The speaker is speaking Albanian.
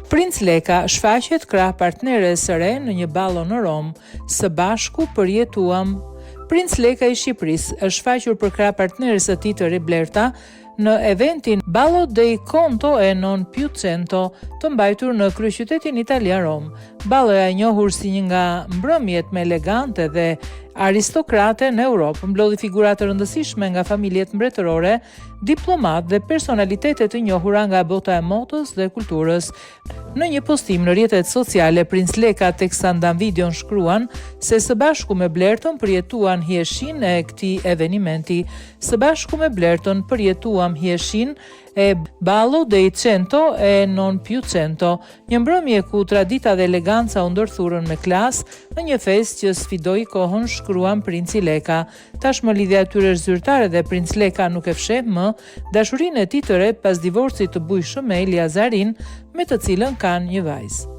Princ Leka shfaqet krah partneres së re në një ballo në Rom, së bashku përjetuam. Princ Leka i Shqipërisë është shfaqur për krah partneres së tij të re Blerta në eventin Ballo dei Conto e non più cento të mbajtur në kryeqytetin italian Rom. Balloja e njohur si një nga mbrëmjet më elegante dhe aristokrate në Europë, mblodhi figura të rëndësishme nga familjet mbretërore, diplomat dhe personalitete të njohura nga bota e modës dhe kulturës. Në një postim në rrjetet sociale, Princ Leka teksa ndan videon shkruan se së bashku me Blerton përjetuan hijeshin e këtij evenimenti. Së bashku me Blerton përjetuam hijeshin e Ballo dei Cento e non più cento, një mbrëmje ku tradita dhe eleganca u ndërthurën me klasë në një festë që sfidoi kohën, shkruan Princi Leka. Tashmë lidhja e tyre është zyrtare dhe Princ Leka nuk e fsheh më dashurinë e tij të re pas divorcit të bujshëm me Elia Zarin, me të cilën kanë një vajzë.